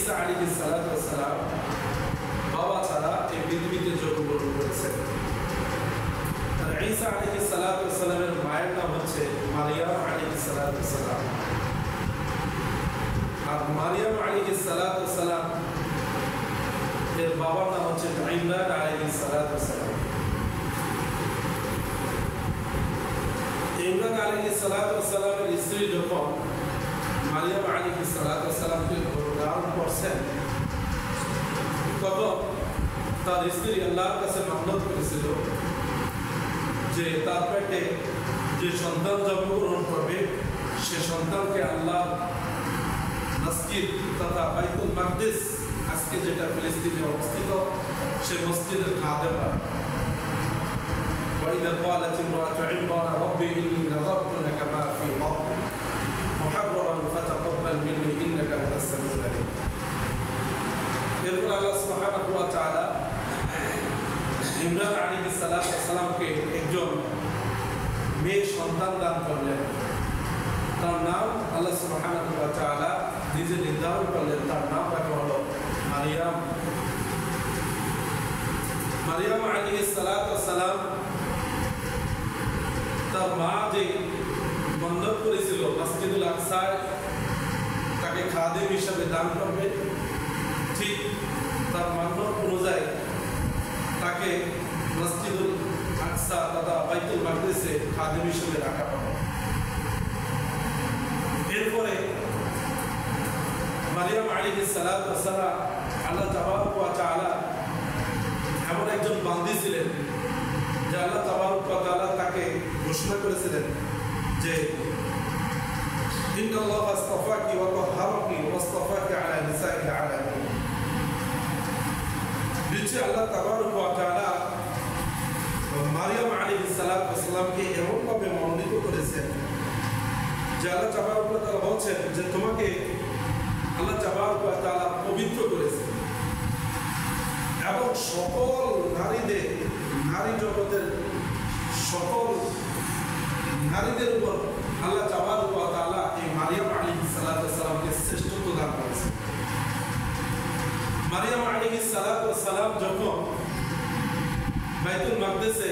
ঈসা আলাইহিস সালাতু ওয়াস সালাম বাবা ছাড়া এই পৃথিবীতে জন্মগ্রহণ করেছেন। ঈসা আলাইহিস সালাতু ওয়াস সালামের মায়ের নাম হচ্ছে মারিয়াম আলাইহিস সালাতু ওয়াস সালাম, আর মারিয়াম আলাইহিস সালাতু ওয়াস সালাম এর বাবার নাম হচ্ছে ইমরান আলাইহিস সালাতু ওয়াস সালাম। ইমরান আলাইহিস সালাতু ওয়াস সালামের স্ত্রী যখন মারিয়াম আলাইহিস সালাতু ওয়াস সালামকে গ্রহণ করছেন, তখন তার স্ত্রী আল্লাহর কাছে মান্নত করেছিল যে তার পেটে যে সন্তান জন্মগ্রহণ করবে সে সন্তানকে আল্লাহ মসজিদ তথা বাইতুল মাকদিস, আজকে যেটা ফিলিস্তিনে অবস্থিত, সে মসজিদের খাদেম বানাবে। وإذا قالت امرأة عمران رب إني نظرت لك ما في بطني محررا فتقبل مني إنك أنت السميع العليم। এরপর আল্লাহ সুবহানাহু ওয়া তাআলা ইমরান আলাইহিস সালাতু ওয়াস সালামকে একজন মেয়ে সন্তান দান করলেন। তার নাম আল্লাহ সুবহানাহু ওয়া তাআলা নিজে নির্ধারণ করলেন, তার নাম রাখা হলো মারিয়াম। মারিয়াম আলাইহিস সালাতু ওয়াস সালাম তার মা যে বন্ধন করেছিল মসজিদুল আকসায় তাকে খাদেম হিসাবে দান করবে, ঠিক তার মান্যত অনুযায়ী তাকে মসজিদুল আকসা তথা বাইতুল মাকদিসে খাদেম হিসেবে রাখা হলো। এরপরে মারিয়াম আলাইহিস সালাতু ওয়াস সালাম আল্লাহ তাবারক ওয়া তাআলা এমন একজন বান্দী ছিলেন যে আল্লাহ তাবারক ওয়া তাআলা তাকে ঘোষণা করেছিলেন যে ইন্নাল্লাহা আস্তাফাকি ওয়া তাহহারাকি ওয়া আস্তাফাকি আলা নিসাইল আলামিন। নিশ্চয় আল্লাহ তাবারক ওয়া তাআলা মারিয়াম আলাইহিস সালাতু ওয়াস সালামকে এমনভাবে মনোনীত করেছেন যে আল্লাহ তাবারক ওয়া তাআলা বলছেন যে তোমাকে আল্লাহ তাবারক ওয়া তাআলা পবিত্র করেছেন এবং সকল নারীদের, নারী জগতের সকল নারীদের উপর আল্লাহ তাবারক ওয়া তাআলা এই মারিয়াম আলাইহিস সালাতু ওয়াস সালামকে শ্রেষ্ঠত্ব দান করেছেন। মারিয়াম আলাইহিস সালাতু ওয়াস সালাম যখন বাইতুল মাকদিসে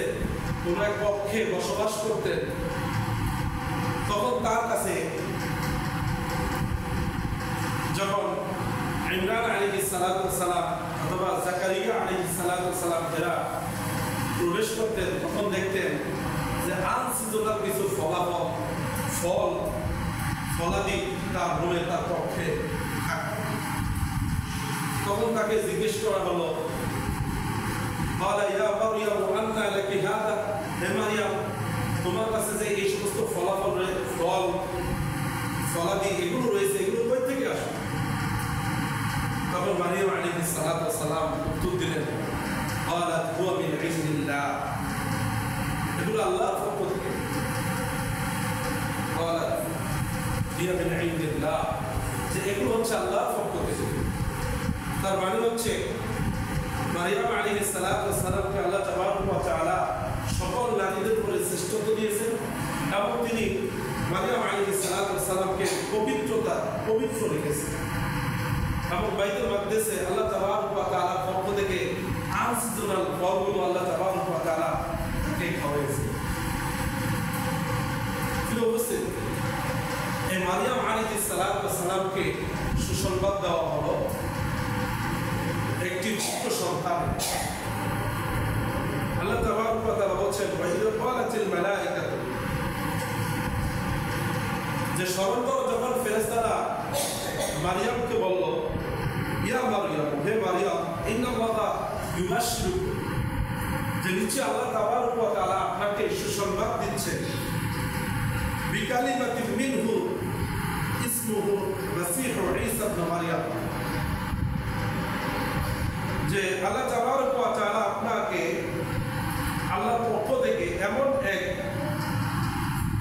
কোন এক কক্ষে বসবাস করতেন, তখন তার কাছে যখন ইমরান আলাইহিস সালাতু ওয়াস সালাম অথবা জাকারিয়া আলাইহিস সালাতু ওয়াস সালাম এরা প্রবেশ করতেন, তখন দেখতেন যে আনসিজনাল কিছু ফলাদি তার রুমে, তার কক্ষে থাকত। তখন তাকে জিজ্ঞেস করা হলো, قال يا مريم أنى لك هذا؟ হে মারিয়াম, তোমার কাছে যে এই সমস্ত ফলাদি এগুলো রয়েছে, এগুলো কই থেকে আসে? তখন মারিয়াম আলাইহিস সালাতু ওয়াস সালাম উত্তর দিলেন, قالت هو من عند الله, এগুলো আল্লাহর পক্ষ থেকে। قالت هي من عند الله, যে এগুলো হচ্ছে আল্লাহর পক্ষ থেকে। তার মানে হচ্ছে মারিয়াম আলাইহিস সালাতু ওয়াস সালামকে আল্লাহ তাবারক ওয়া তাআলা সকল নারীদের উপরে শ্রেষ্ঠত্ব দিয়েছেন এবং তিনি মারিয়াম আলাইহিস সালাতু ওয়াস সালামকে পবিত্র রেখেছেন এবং বাইতুল মাকদিসে আল্লাহ তাবারক ওয়া তাআলার পক্ষ থেকে আনসিজনাল ফলগুলো আল্লাহ তাবারক ওয়া তাআলা কে খাওয়াইছেন। প্রিয় উপস্থিতি, এই মারিয়াম আলাইহিস সালাতু ওয়াস সালামকে সুসংবাদ দেওয়া হলো একটি পুত্র সন্তান। আল্লাহ তাবারক ওয়া তাআলা বলেন, ওয়াইদা ক্বালাতিল মালায়েকাতু, যে স্মরণ করো যখন ফেরেশতারা মারিয়ামকে বলল, ইয়া মারিয়াম, হে মারিয়াম, ইন্নাল্লাহা ইউবাশশিরুকি, যে নিশ্চয় আল্লাহ তাবারক ওয়া তাআলা আপনাকে সুসংবাদ দিচ্ছেন, বিকালিমাতিন মিনহু ইসমুহু মাসীহু ঈসা ইবনে মারিয়াম, যে আল্লাহ তাবারক ওয়া তাআলা আপনাকে আল্লাহর পক্ষ থেকে এমন এক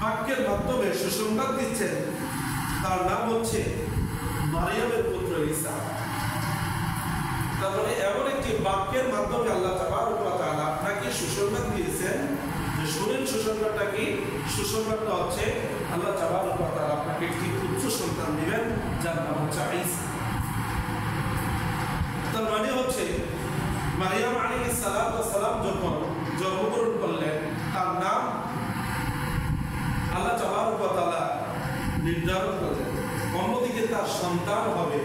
বাক্যের মাধ্যমে সুসংবাদ দিচ্ছেন, তার নাম হচ্ছে মারিয়ামের পুত্র ঈসা। তারপরে এমন একটি বাক্যের মাধ্যমে আল্লাহ তাবারক ওয়া তাআলা আপনাকে সুসংবাদ দিয়েছেন, যে শুনেন সুসংবাদটা কি? সুসংবাদটা হচ্ছে আল্লাহ তাবারক ওয়া তাআলা আপনাকে একটি পুত্র সন্তান দিবেন যার নাম হচ্ছে ঈসা। তার মানে হচ্ছে মারিয়াম আলাইহিস সালাতু ওয়াস সালাম যখন জন্মগ্রহণ করলেন, তার নাম সন্তান হবে,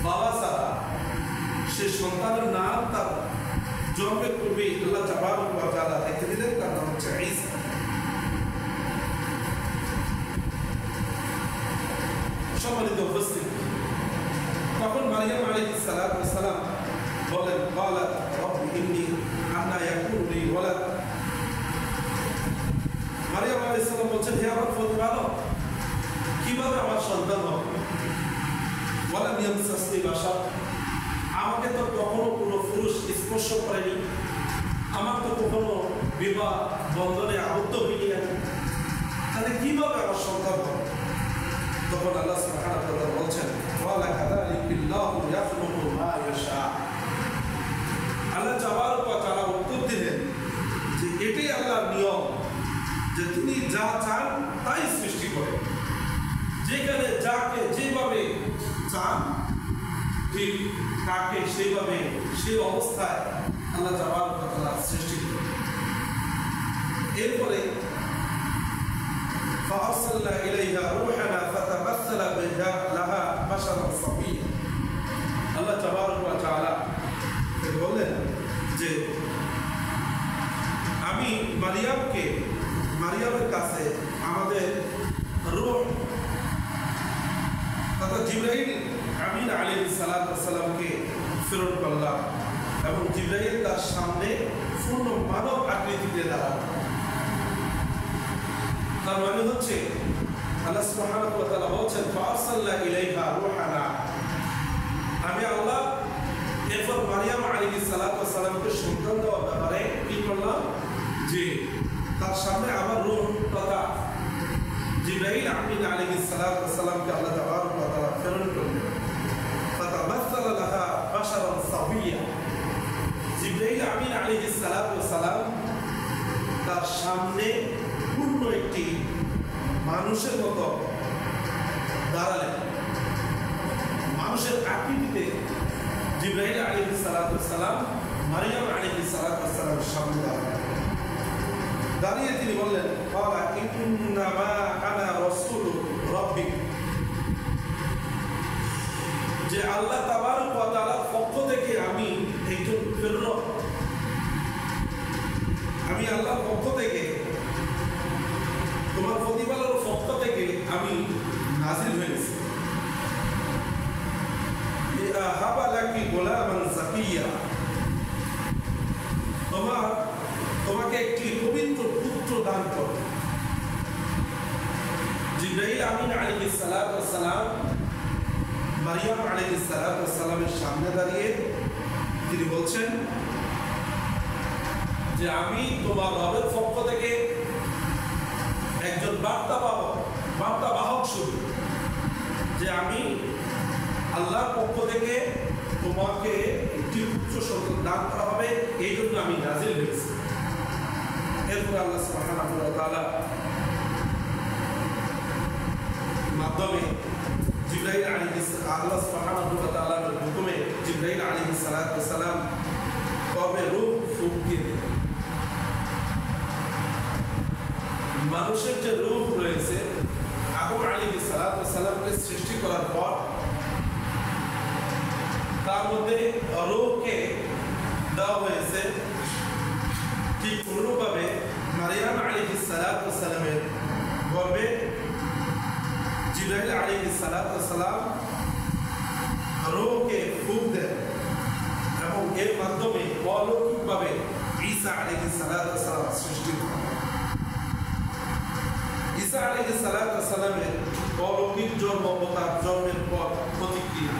বাবা ছাড়া সে সন্তানের নাম তার জন্মের পূর্বেই আল্লাহ তাবারক ওয়া তাআলা রেখে দিলেন, তার নাম হচ্ছে ঈসা। সম্মানিত উপস্থিতি, তখন মারিয়াম আলাইহিস সালাম বলেন, ক্বালাত রাব্বি ইন্নী আন্না ইয়াকুনু লি ওয়ালাদ। মারিয়াম আলাইহিস সালাম বলছেন, হে আমার প্রতিপালক, কিভাবে আমার সন্তান হবে? ওয়ালাম ইয়ামসাসনি বাশার, আমাকে তো কখনো কোনো পুরুষ স্পর্শ করেনি, আমার তো কখনো বিবাহ বন্ধনে আবদ্ধ হইনি, তাহলে কিভাবে আমার সন্তান হবে? তখন আল্লাহ সুবহানাহু ওয়া তাআলা বলছেন, ওয়ালা কাযালিকাল্লাহু ইয়াখলুকু মা ইয়াশা। আল্লাহ তাবারক ওয়া তাআলা উত্তর দিলেন যে এটাই আল্লাহর নিয়ম, যে তিনি যা চান তাই সৃষ্টি করেন, যেখানে যাকে যেভাবে চান ঠিক তাকে সেইভাবে সেই অবস্থায় আল্লাহ তাবারক ওয়া তাআলা সৃষ্টি করেন। এরপরে فأرسلنا إليها روحنا فتمثل لها بشرا سويا। আল্লাহ তাবারক ওয়া তাআলা বলেন যে আমি মারিয়ামের কাছে আমাদের রূহ তথা জিবরাইল আমিন আলাইহিস সালামকে প্রেরণ করলাম, এবং জিবরাইল তার সামনে পূর্ণ মানব আকৃতিতে দাঁড়ালো। তার মানে হচ্ছে আল্লাহ সুবহানাহু ওয়া তাআলা বলছেন, ফাআরসালনা ইলাইহা রূহানা, আমি আল্লাহ এরপর মারিয়াম আলাইহিস সালামকে সন্তান দেওয়ার ব্যাপারে কি করলাম, যে তার সামনে আমার রূহ তথা জিবরাইল আমিন আলাইহিস সালামকে আল্লাহ তাবারক ওয়া তাআলা প্রেরণ করলেন। ফাতামাসসালা লাহা বাশারান সাওয়িয়া, জিবরাইল আমিন আলাইহিস সালাম তার সামনে পূর্ণ একটি মানুষের মতো দাঁড়ালেন, মানুষের আকৃতিতে জিবরাইল আলাইহিস সালাম মারিয়াম আলাইহিস সালামের সামনে দাঁড়ালেন। দাঁড়িয়ে তিনি বললেন, ক্বালা ইন্নামা আনা রাসূলু রাব্বিক, যে আল্লাহ তাবারক ওয়া তাআলার পক্ষ থেকে আমি একজন প্রেরক, আমি আল্লাহর পক্ষ থেকে, তোমার প্রতিপালকের পক্ষ থেকে আমি নাজিল হয়েছি। হাবা লাকি গোলামান যাকিয়া, তোমাকে একটি পবিত্র পুত্র দান করব। জিবরাইল আমিন আলাইহিস সালাম মারিয়াম আলাইহিস সালামের সামনে দাঁড়িয়ে তিনি বলছেন যে আমি তোমার রবের পক্ষ থেকে একজন বার্তাবাহক শুধু, যে আমি আল্লাহর পক্ষ থেকে তোমাকে একটি পুত্র সন্তান দান করা হবে, এই জন্য আমি নাজিল হয়েছি। এরপর আল্লাহ সুবহানাহু ওয়া তাআলা মাধ্যমে জিবরাইল আল্লাহ সুবহানাহু ওয়া তাআলার হুকুমে জিবরাইল আলাইহিস সালাম কবে রূহ ফুঁক দিয়ে দিলেন। মানুষের যে রূহ রয়েছে, আদম আলাইহিস সালামকে সৃষ্টি করার পর তার মধ্যে রূহকে দেওয়া হয়েছে, ঠিক অনুরূপভাবে মারিয়াম আলাইহিস সালামের গর্ভে জিবরাইল আলাইহিস সালাম রূহকে ফুঁক দেন, এবং এর মাধ্যমে অলৌকিকভাবে ঈসা আলাইহিস সালাম সৃষ্টি করেন। ঈসা আলাইহিস সালামের অলৌকিক জন্ম ও তার জন্মের পর প্রতিক্রিয়া।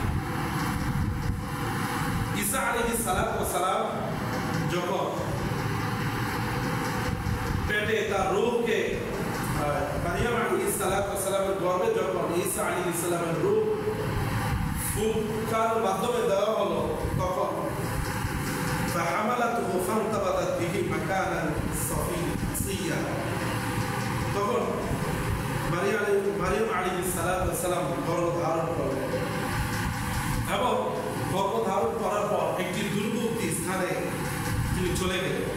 ঈসা আলাইহিস সালাম যখন পেটে তার রূহকে মারিয়াম আলাইহিস সালামের গর্ভে যখন ঈসা আলাইহিস সালামের রূহ ফুঁকার মাধ্যমে দেওয়া হলো, তখন فحملته فانتبذت به مكانا صفيا, তখন মারিয়াম আলাইহিস সালাম গর্ভধারণ করলেন, এবং গর্ভধারণ করার পর একটি দূরবর্তী স্থানে তিনি চলে গেলেন।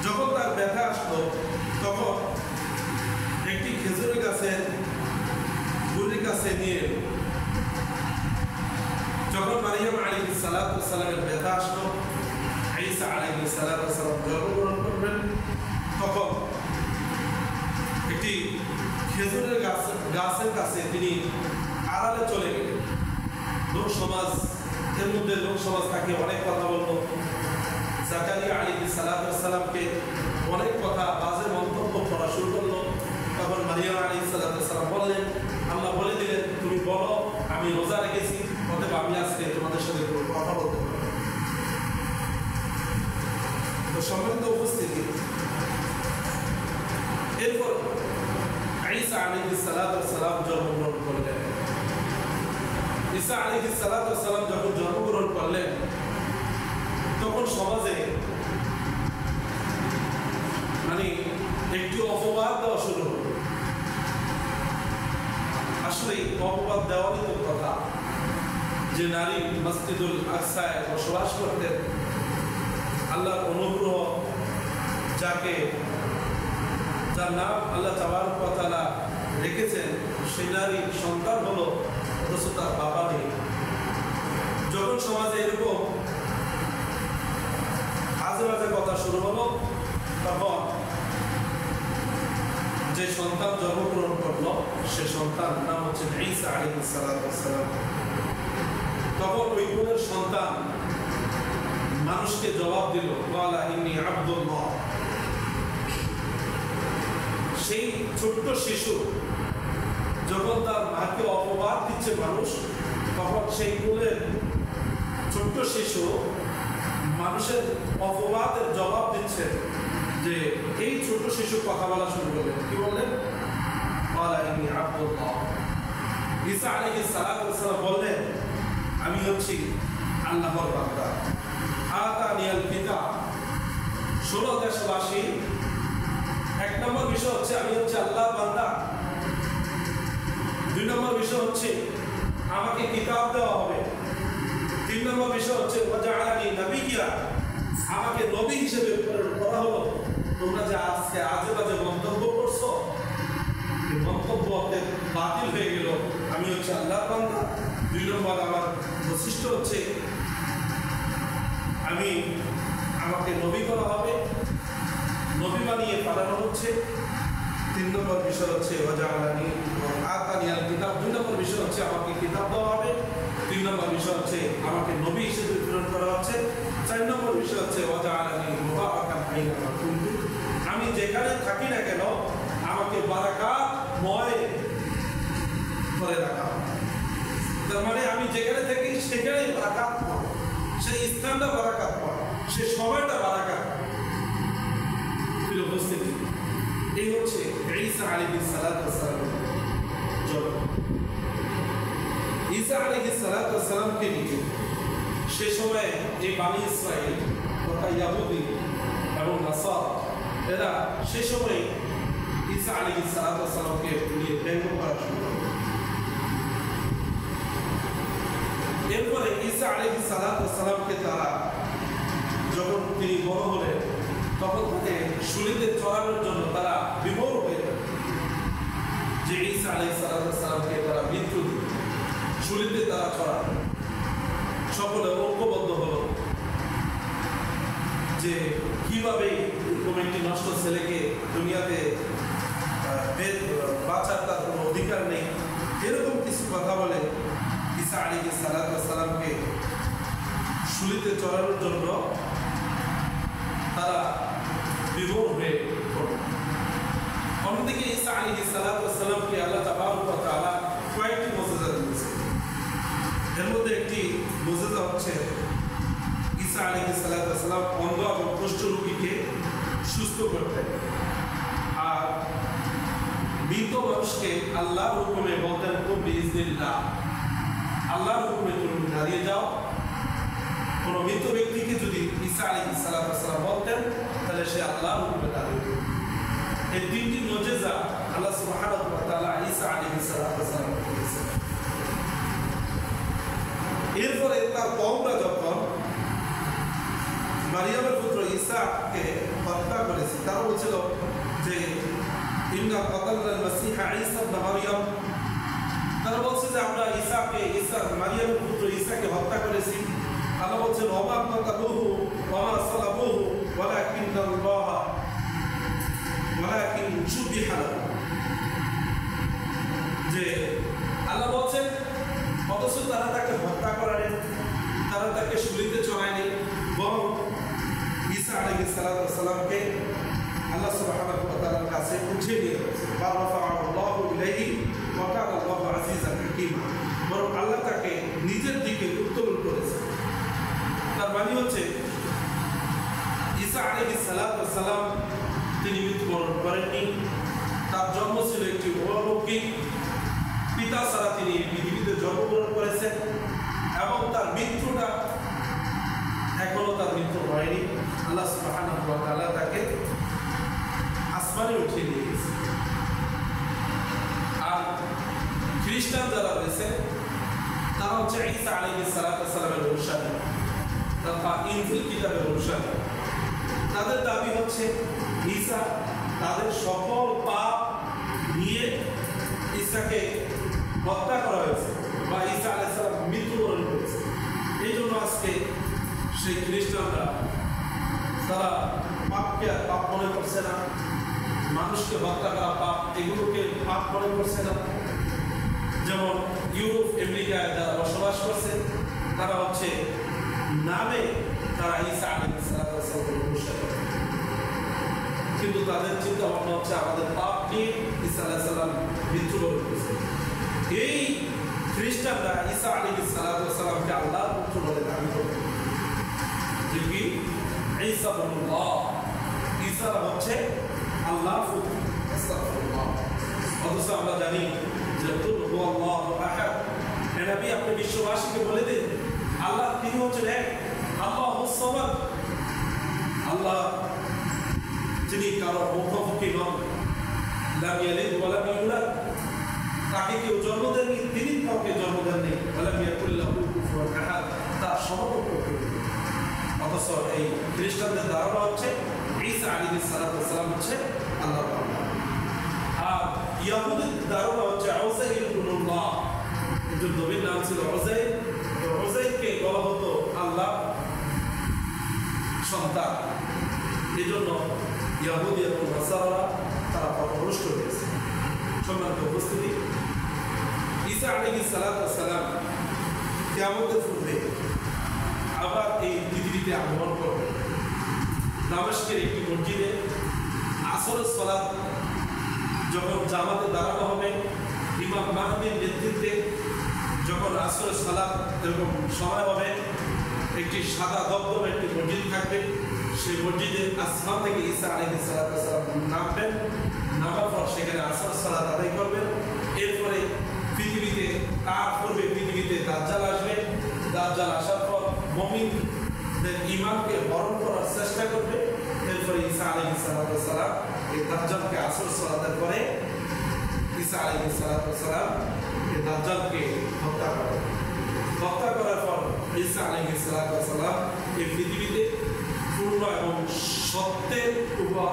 যখন তার ব্যথা আসলো, তখন একটি খেজুরের গাছের কাছে নিয়ে এলো। যখন মারিয়াম আলাইহিস সালাতু ওয়াস সালামের ব্যথা আসলো, ঈসা আলাইহিস সালাতু ওয়াস সালাম জন্মগ্রহণ করবেন, তখন একটি খেজুরের গাছের কাছে তিনি আড়ালে চলে গেলেন। লোক সমাজ, এর মধ্যে লোক সমাজ তাকে অনেক কথা বললো। জাকারিয়া আলাইহিস সালাতু ওয়াস সালামকে অনেক কথা, বাজে মন্তব্য করা শুরু করলো। তখন মারিয়াম আলাইহিস সালাতু ওয়াস সালাম বললেন, আল্লাহ বলে দিলেন, তুমি বলো আমি রোজা রেখেছি, অতএব আমি আজকে তোমাদের সাথে কথা বলতে পারবো। তো সম্মানিত উপস্থিতি, এরপর ঈসা আলাইহিস সালাতু ওয়াস সালাম জন্মগ্রহণ করলেন। ঈসা আলাইহিস সালাতু ওয়াস সালাম যখন জন্মগ্রহণ করলেন, তখন সমাজে মানে একটি অপবাদ দেওয়া শুরু হলো। আসলে অপবাদ দেওয়ারই তো কথা, যে নারী মসজিদুল আকসায় বসবাস করতেন, আল্লাহর অনুগ্রহ, যার নাম আল্লাহ তাবারক ওয়া তাআলা রেখেছেন, সেই নারীর সন্তান হলো, অথচ তার বাবা নেই। যখন সমাজে এরকম আজে বাজে কথা শুরু হলো, তখন যে সন্তান জন্মগ্রহণ করলো, সে সন্তান নাম হচ্ছে ঈসা আলাইহিস সালাতু ওয়াস সালাম। তখন ওই কোলের সন্তান মানুষকে জবাব দিল, ক্বালা ইন্নী আব্দুল্লাহ। সেই ছোট্ট শিশু যখন তার মাকে অপবাদ দিচ্ছে মানুষ, তখন সেই কোলের ছোট্ট শিশু মানুষের অপবাদের জবাব দিচ্ছে, যে এই ছোট শিশু কথা বলা শুরু করলেন। কি বললেন? ক্বালা ইন্নী আব্দুল্লাহ। ঈসা আলাইহিস সালাতু ওয়াস সালাম বললেন, আমি হচ্ছি আল্লাহর বান্দা। আতানিয়াল কিতাব। 16 দেশবাসী, এক নম্বর বিষয় হচ্ছে আমি হচ্ছে আল্লাহর বান্দা। 2 নম্বর বিষয় হচ্ছে আমাকে কিতাব দেওয়া হবে। 3 নম্বর বিষয় হচ্ছে ওয়াজআলানি নাবিয়্যা, আমাকে নবী হিসেবে প্রেরণ করা হলো। তোমরা যে আজকে আজে বাজে মন্তব্য করছো, এই মন্তব্য বাতিল হয়ে গেল। আমি হচ্ছে আল্লাহর বান্দা। 2 নম্বর আমার বৈশিষ্ট্য হচ্ছে আমাকে নবী করা হবে, নবী বানিয়ে পাঠানো হচ্ছে। 3 নম্বর বিষয় হচ্ছে ওয়াজআলানি আতানিয়াল কিতাব। 2 নম্বর বিষয় হচ্ছে আমাকে কিতাব দেওয়া হবে। 3 নম্বর বিষয় হচ্ছে আমাকে নবী হিসেবে প্রেরণ করা হচ্ছে। 4 নম্বর বিষয় হচ্ছে ওয়াজআলানি মুবারাকান আইনামা কুনতু, আমি যেখানে থাকি না কেন আমাকে বারাকাতময় করে রাখা। তার মানে আমি যেখানে থাকি সেখানেই বারাকাতময়, সেই স্থানটা বারাকাতময়, সে সময়টা বারাকাত। উপস্থিতি, এই হচ্ছে ঈসা আলাইহিস সালাতু ওয়াস সালাম জন্ম। ঈসা আলাইহিস সালাতু ওয়াস সালামকে নিয়ে সে সময় এই বানি ইসরাইল তথা ইয়াহুদি এবং নাসারা, এরা সে সময় ঈসা আলাইহিস সালাতু ওয়াস সালামকে নিয়ে ব্যঙ্গ করা শুরু করে। এরপরে ঈসা আলাইহিস সালাতু ওয়াস সালামকে তারা যখন তিনি বড় হলেন, তখন তাকে শুলিতে চড়ানোর জন্য তারা বিমোর হয়ে গেল, যে ঈসা আলাইহিস সালাতু ওয়াস সালামকে তারা মৃত্যু দিল, শুলিতে তারা চড়ানো। সকলে ঐক্যবদ্ধ হলো যে কিভাবে এরকম একটি নষ্ট ছেলেকে দুনিয়াতে বাঁচার তার কোনো অধিকার নেই, এরকম কিছু কথা বলে ঈসা আলাইহিস সালাতু ওয়াস সালামকে শুলিতে চড়ানোর জন্য তারা বিমোর হয়ে পড়ল। অন্যদিকে ঈসা আলাইহিস সালাতু ওয়াস সালামকে আল্লাহ তাবারক ওয়া তাআলা কয়েকটি মুজিজা দিয়েছেন। এর মধ্যে একটি মুজিজা হচ্ছে ঈসা আলাইহিস সালাতু ওয়াস সালাম অন্ধ এবং কুষ্ঠ রোগীকে সুস্থ করতেন, আর মৃত মানুষকে আল্লাহর হুকুমে বলতেন কুম বিইজনিল্লাহ, আল্লাহর হুকুমে তুমি দাঁড়িয়ে যাও। কোনো মৃত ব্যক্তিকে যদি ঈসা আলাইহিস সালাতু ওয়াস সালাম বলতেন, তাহলে সে আল্লাহর হুকুমে দাঁড়িয়ে যেত। এই 3টি মুজিজা আল্লাহ সুবহানাহু ওয়া তাআলা ঈসা আলাইহিস সালাতু ওয়াস সালামকে দিয়েছেন। এরপরে তার কওমরা যখন মারিয়ামের পুত্র ঈসাকে হত্যা করেছে, তারা বলছিল যে ইন্না কাতালনাল মাসিহা ঈসা ইবনে মারইয়াম, তারা বলছে যে আমরা মারিয়ামের পুত্র ঈসাকে হত্যা করেছি। আল্লাহ বলছেন ওমা কাতালুহু ওমা সালাবুহু ওয়ালাকিন শুবিহা লাহু, যে আল্লাহ বলছেন অথচ তারা তাকে হত্যা করেনি, তারা তাকে শুলিতে চড়ায়নি, বরং ঈসা আলাইহিস সালামকে আল্লাহ সুবহানাহু ওয়া তাআলার কাছে উঠিয়ে নিয়ে গেছে। বারাফাআল্লাহু ইলাইহি ওয়া কানা আল্লাহু আজিজান হাকীমা, বরং আল্লাহ তাকে নিজের দিকে উত্তোলন করেছে। তার মানে হচ্ছে ঈসা আলাইহিস সালাম তিনি মৃত্যুবরণ করেননি। তার জন্ম ছিল একটি অলৌকিক পিতা ছাড়া তিনি এই পৃথিবীতে জন্মগ্রহণ করেছেন, এবং তার মৃত্যুটা এখনো তার মৃত্যু হয়নি। আল্লাহ সুবহানাহু ওয়া তাআলা তাকে আসমানে উঠিয়ে নিয়ে গেছে। আর খ্রিস্টান যারা রয়েছে তারা হচ্ছে ঈসা আলাইহিস সালামের অনুসারী, তারা ইনজিল কিতাবের অনুসারী। তাদের দাবি হচ্ছে ঈসা তাদের সকল পাপ নিয়ে ঈসাকে হত্যা করা হয়েছে বা ঈসা আলাইহিস সালাম মৃত্যুবরণ করেছে। এই জন্য আজকে সেই খ্রিস্টানরা তারা পাপকে পাপ মনে করছে না, মানুষকে হত্যা করা পাপ এগুলোকে পাপ মনে করছে না। যেমন ইউরোপ আমেরিকায় যারা বসবাস করছে তারা হচ্ছে নামে তারা ঈসা আলাইহিস সালামের অনুসারী, কিন্তু তাদের চিন্তা ভাবনা হচ্ছে আমাদের পাপ নিয়ে ঈসা আলাইহিস সালাম মৃত্যুবরণ করেছে। এই খ্রিস্টানরা ঈসা আলাইহিস সালামকে আল্লাহর পুত্র বলে দাবি করে, যে কি ঈসা ইবনুল্লাহ, ঈসা হচ্ছে আল্লাহর পুত্র। আস্তাগফিরুল্লাহ। অথচ আমরা জানি যে কুল হুয়াল্লাহু আহাদ, নবী আপনি বিশ্ববাসীকে বলে দিন আল্লাহ তিনি হচ্ছেন এক, আল্লাহুস সামাদ, আল্লাহ যিনি কারো মুখোমুখি নন, লাম ইয়ালিদ ওয়া লাম ইউলাদ, তাকে কেউ জন্ম দেননি, তিনি কাউকে জন্ম দেননি, ওয়া লাম ইয়াকুল লাহু কুফুয়ান আহাদ, তার সমকক্ষ কেউ নেই। অথচ এই খ্রিস্টানদের ধারণা হচ্ছে ঈসা আলাইহিস সালাম হচ্ছে আল্লাহর বান্দা। আর ইহুদিদের ধারণা হচ্ছে উযাইর ইবনুল্লাহ, যে নবীর নাম ছিল উযাইর, উযাইরকে বলা হতো আল্লাহ সন্তান। এই জন্য ইহুদি এবং নাসারা তারা পথভ্রষ্ট হয়েছে। সম্মানিত উপস্থিতি, ঈসা আলাইহিস সালাম কিয়ামতের পূর্বে আবার এই পৃথিবীতে আগমন করবে। দামেস্কের একটি মসজিদে আসরের সালাত যখন জামাতে দাঁড়ানো হবে, ইমাম মাহদির নেতৃত্বে যখন আসরের সালাত এরকম সময় হবে, একটি সাদা দবদবে একটি মসজিদ থাকবে, সেই মসজিদের আসমান থেকে ঈসা আলাইহিস সালাম নামবেন, নামার পর সেখানে আসরের সালাত আদায় করবেন। এরপরে পৃথিবীতে তার পূর্বে পৃথিবীতে দাজ্জাল আসবে, দাজ্জাল আসার পর মুমিনদের ঈমানকে হরণ করার চেষ্টা করবে। এরপরে ঈসা আলাইহিস সালাম এই দাজ্জালকে আসর সালাতের পরে ঈসা আলাইহিস সালাম এই দাজ্জালকে হত্যা করে। হত্যা করার পর ঈসা আলাইহিস সালাম এই পৃথিবীতে পূর্ণ এবং সত্যের উপর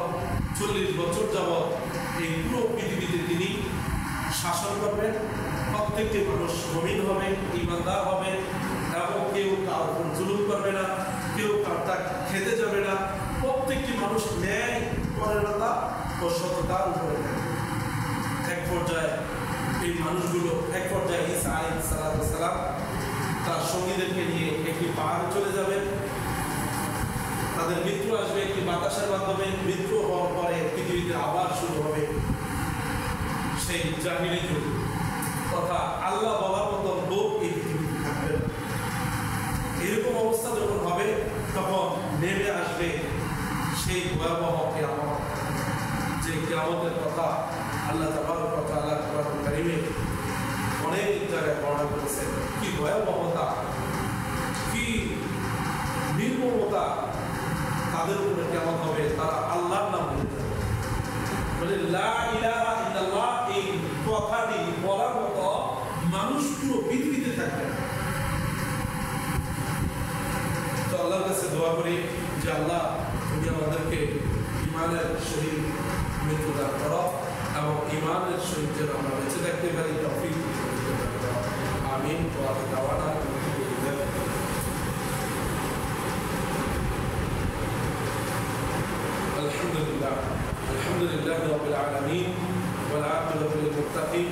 40 বছর যাবৎ এই পুরো পৃথিবীতে তিনি শাসন করবেন। প্রত্যেকটি মানুষ মুমিন হবে, ঈমানদার হবে, এবং কেউ কার উপর জুলুম করবে না, কেউ কারটা খেতে যাবে না। প্রত্যেকটি মানুষ ন্যায় পরায়ণতা ও সততার উপরে থাকবে। এক পর্যায়ে এই মানুষগুলো ঈসা আলাইহিস সালাম তার সঙ্গীদেরকে নিয়ে একটি পাহাড়ে চলে যাবেন। তাদের মৃত্যু আসবে একটি বাতাসের মাধ্যমে। মৃত্যু হওয়ার পরে পৃথিবীতে আবার শুরু হবে সেই জাহিলি যুগ, তথা আল্লাহ বলার মতো লোক এই পৃথিবীতে থাকবে। এরকম অবস্থা যখন হবে তখন নেমে আসবে সেই ভয়াবহ কিয়ামত, যে কিয়ামতের কথা আল্লাহ তাবারক ওয়া তাআলা কোরআন কারীমে অনেক জায়গায় বর্ণনা করেছেন। কি ভয়াবহতা, কি নির্মমতা তাদের উপরে কিয়ামত হবে। তারা আল্লাহর নাম বলে লা ইলাহা ইল্লাল্লাহ, এই কথাটি বলার মতো মানুষ পুরো পৃথিবীতে থাকবে। তো আল্লাহর কাছে দোয়া করি যে আল্লাহ তুমি আমাদেরকে ঈমানের সহিত মৃত্যু দান করো এবং ঈমানের সহিত যেন আমরা বেঁচে থাকতে পারি তৌফিক দান করো। আমিন। الحمد لله رب العالمين والعاقبة للمتقين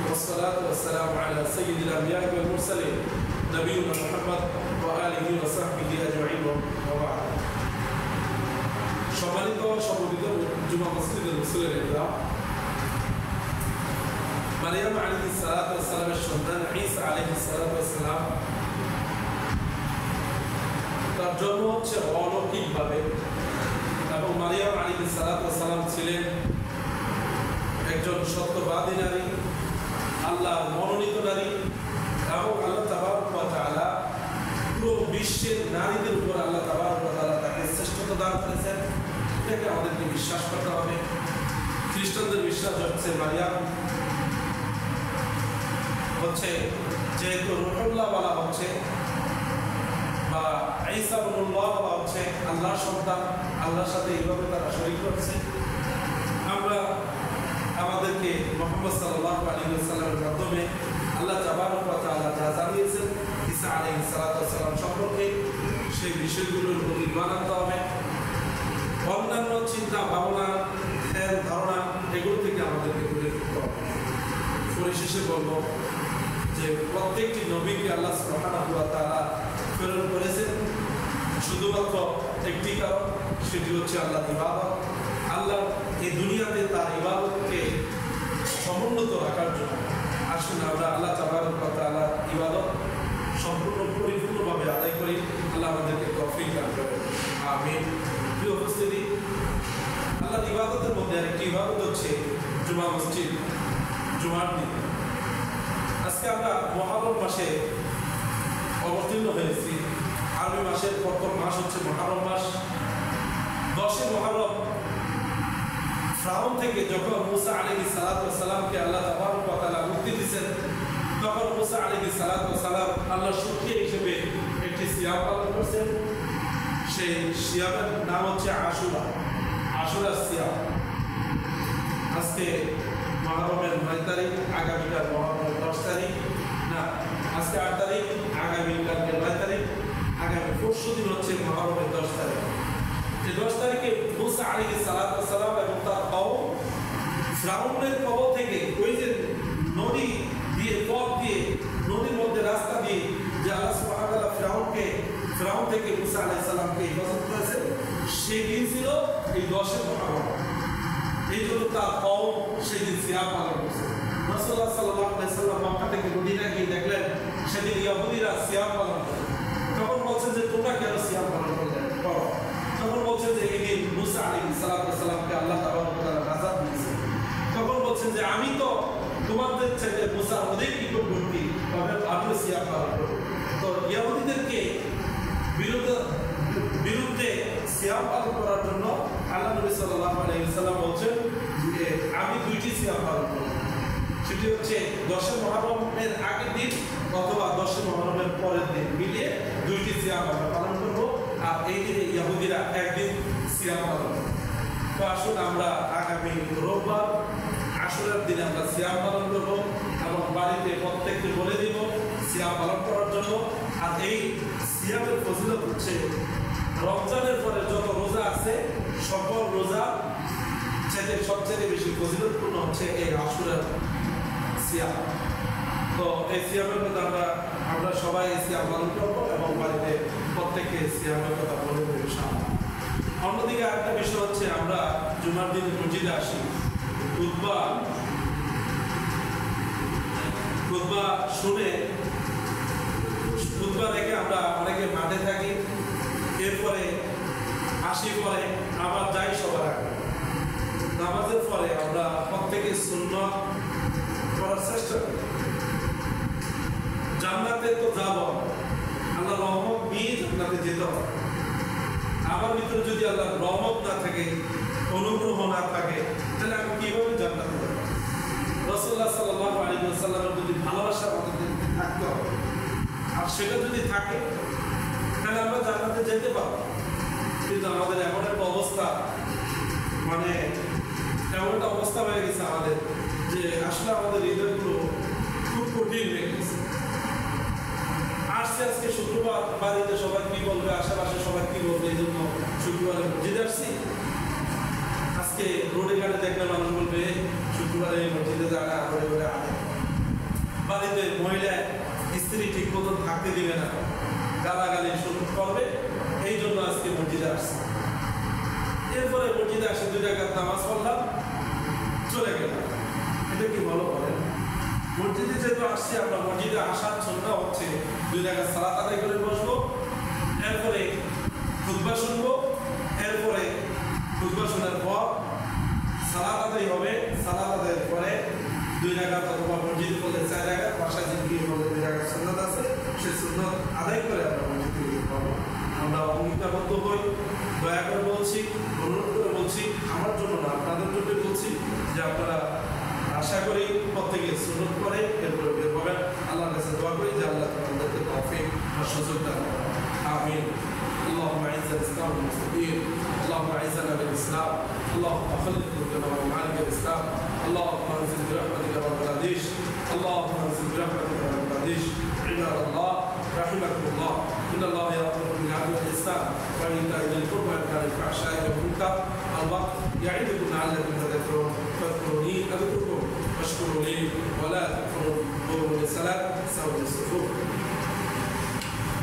والصلاة والسلام على سيد الأنبياء والمرسلين نبينا محمد وآله وصحبه أجمعين وبعد। সম্মানিত সম্মানিত জুমা মসজিদের রাসূলের ইকরাম, মারইয়াম আলাইহিস সালাতু ওয়াস সালামের সন্তান ঈসা আলাইহিস সালাতু ওয়াস সালাম, তার জন্ম হচ্ছে অলৌকিকভাবে, এবং মারইয়াম আলাইহিস সালাতু ওয়াস সালাম ছিলেন একজন সত্যবাদী নারী, আল্লাহর মনোনীত নারী, এবং আল্লাহ তাবারক ওয়া তাআলা পুরো বিশ্বের নারীদের উপর আল্লাহ তাবারক ওয়া তাআলা তাকে শ্রেষ্ঠত্ব দান করেছেন। এটাকে আমাদেরকে বিশ্বাস করতে হবে। খ্রিস্টানদের বিশ্বাস হচ্ছে মারইয়াম হচ্ছে যেহেতু রূহুল্লাহ বলা হচ্ছে বা ঈসা ইবনুল্লাহ বলা হচ্ছে, আল্লাহর সন্তান, আল্লাহর সাথে এইভাবে তারা শরীক করছে। আমরা আমাদেরকে মুহাম্মদ সাল্লাল্লাহু আলাইহি ওয়াসাল্লামের মাধ্যমে আল্লাহ তাবারক ওয়া তাআলা যা জানিয়েছেন ঈসা আলাইহিস সালাতু ওয়াস সালাম সম্পর্কে, সেই বিষয়গুলোর উপর ঈমান আনতে হবে। অন্যান্য চিন্তা ভাবনা, ধ্যান ধারণা এগুলো থেকে আমাদেরকে দূরে থাকতে হবে। পরিশেষে বলবো যে প্রত্যেকটি নবীকে আল্লাহ সুবহানাহু ওয়া তাআলা প্রেরণ করেছেন শুধুমাত্র একটি কারণ, সেটি হচ্ছে আল্লাহর ইবাদত। আল্লাহ এই দুনিয়াতে তার ইবাদতকে সমুন্নত রাখার জন্য। আসুন আমরা আল্লাহ তাবারক ওয়া তাআলার ইবাদত সম্পূর্ণ পরিপূর্ণভাবে আদায় করি। আল্লাহ আমাদেরকে তৌফিক দান করেন, আমিন। প্রিয় উপস্থিতি, আল্লাহর ইবাদতের মধ্যে আরেকটি ইবাদত হচ্ছে জুমা মসজিদ, জুমার দিন। আজকে আমরা মুহররম মাসে অবতীর্ণ হয়েছি। আরবি মাসের প্রথম মাস হচ্ছে মুহররম মাস। 10 মুহররম ফিরআউন থেকে যখন মুসা আলাইহিস সালাতু ওয়াস সালামকে আল্লাহ তাবারক ওয়া তাআলা মুক্তি দিয়েছেন, তখন মুসা আলাইহিস সালাতু ওয়াস সালাম আল্লাহর শুকরিয়া হিসেবে একটি সিয়াম পালন করছেন। সেই সিয়ামের নাম হচ্ছে আশুরা, আশুরা সিয়াম। আজকে মুহররমের 9 তারিখ, আগামীকাল মুহররমের 10 তারিখ, না আজকে 8 তারিখ, আগামীকাল 9 তারিখ, আগামী পরশু দিন হচ্ছে মুহররমের 10 তারিখ। এই 10 তারিখে মুসা আলাইহিস সালাতু ওয়াস সালাম এবং তার কওম ফিরআউনের কবল থেকে, ওই যে নদী দিয়ে, পথ দিয়ে, নদীর মধ্যে রাস্তা দিয়ে যে আল্লাহ সুবহানাহু ওয়া তাআলা ফিরআউন থেকে মুসা আলাইহিস সালামকে হেফাজত করেছেন, সেই দিন ছিল এই 10 মুহররম। এই জন্য তার কওম সেদিন সিয়াম পালন করছে। রাসূলুল্লাহ সাল্লাল্লাহু আলাইহি ওয়াসাল্লাম মক্কা থেকে মদিনা গিয়ে দেখলেন সেদিন ইহুদিরা সিয়াম পালন করে। তখন বলছেন যে তোমরা কেন সিয়াম পালন করো? তখন বলছেন যে এই দিন মুসা আলাইহিস সালাতু ওয়াস সালামকে আল্লাহ তাবারক ওয়া তাআলা নাজাত দিয়েছেন। তখন বলছেন যে আমি তো তোমাদের চাইতে মুসা অধিক নিকটবর্তী, তবে আমিও সিয়াম পালন করব। তো ইহুদিদেরকে বিরুদ্ধে সিয়াম পালন করার জন্য আল্লাহ নবী সাল্লাল্লাহু আলাইহি ওয়াসাল্লাম বলছেন যে আমি 2টি সিয়াম পালন করব। সেটি হচ্ছে 10 মুহররমের আগের দিন অথবা 10 মুহররমের পরের দিন মিলিয়ে 2টি সিয়াম আমরা পালন করব। আর এই দিনে ইহুদিরা একদিন সিয়াম পালন করবে। তো আসুন আমরা আগামী রোববার আশুরার দিনে আমরা সিয়াম পালন করব এবং বাড়িতে প্রত্যেককে বলে দিব সিয়াম পালন করার জন্য। আর এই সিয়ামের ফজিলত হচ্ছে রমজানের পরে যত রোজা আছে সকল রোজা সবচেয়ে বেশি ফজিলতপূর্ণ হচ্ছে এই আশুরার সিয়াম। তো এই সিয়ামের কথা আমরা সবাই এই সিয়াম পালন করবো এবং বাড়িতে প্রত্যেককে সিয়ামের কথা বলে দেবো ইনশাআল্লাহ। অন্যদিকে আরেকটা বিষয় হচ্ছে আমরা জুমার দিন মসজিদে আসি, খুতবা শুনে, খুতবা দেখে আমরা অনেকে মাঠে থাকি, এরপরে আসি, পরে আবার যাই সবার আগে। নামাজের পরে আমরা প্রত্যেকে সুন্নাত করার চেষ্টা করি। জান্নাতে তো যাব, আল্লাহ রহমত নিয়ে জান্নাতে যেতে হবে। আমার ভিতরে যদি আল্লাহর রহমত না থাকে, অনুগ্রহ না থাকে, তাহলে আমি কিভাবে জান্নাতে যাব? রাসূলুল্লাহ সাল্লাল্লাহু আলাইহি ওয়াসাল্লামের প্রতি ভালোবাসা আমাদের থাকতে হবে। আর সেটা যদি থাকে তাহলে আমরা জান্নাতে যেতে পারবো। কিন্তু আমাদের এমন একটা অবস্থা, মানে এমন একটা অবস্থা হয়ে গেছে আমাদের, যে আসলে আমাদের হৃদয়গুলো খুব কঠিন হয়ে গেছে। আসছে আজকে শুক্রবার, বাড়িতে সবাই কি বলবে, আশেপাশে সবাই কি বলবে, এই জন্য শুক্রবারে মসজিদে আসছি। আজকে রোডে ঘাটে দেখলে মানুষ বলবে শুক্রবারে মসজিদে যারা রোডে ঘাটে আনে, বাড়িতে মহিলা স্ত্রী ঠিক মতো থাকতে দিবে না, গালাগালি শুরু করবে, এই জন্য আজকে মসজিদে আসছে। এরপরে মসজিদে আসে 2 রাকাত নামাজ পড়লাম, চলে গেলাম। এটা কি ভালো বলেন? মসজিদে যেহেতু আসছি আমরা, মসজিদে আসার জন্য হচ্ছে 2 রাকাত সালাত আদায় করে বসবো, এরপরে খুতবা শুনবো, এরপরে খুতবা শোনার পর সালাত আদায় হবে, সালাত আদায়ের পরে 2 রাকাত অথবা মসজিদ করলে 4 রাকাত, বাসায় জিকির করলে 2 রাকাত সুন্নাত আছে, সেই সুন্নাত আদায় করে আমরা মসজিদ থেকে পাবো। আমরা অঙ্গীকারবদ্ধ হই, দয়া করে বলছি, অনুরোধ করে বলছি, আমার জন্য না আপনাদের জন্য বলছি যে আপনারা আশা করি প্রত্যেকে সুন্নত করে এরপরে বের হবেন। আল্লাহর কাছে দোয়া করি যে আল্লাহ তোমাদেরকে তৌফিক আর সুযোগ দান করেন। আমিন। اللهم اعز الاسلام والمسلمين، اللهم اعزنا بالاسلام، اللهم خلق قلوبنا ومعاني الاسلام، اللهم انزل برحمتك بنغلاديش، اللهم انزل برحمتك بنغلاديش. عباد الله رحمكم الله، ان الله يامر بالعدل والاحسان وايتاء ذي القربى وينهى عن الفحشاء والمنكر والبغي يعظكم لعلكم تذكرون. فاذكروني اذكركم واشكروا لي ولا تكفرون. قوموا للصلاه سووا الصفوف.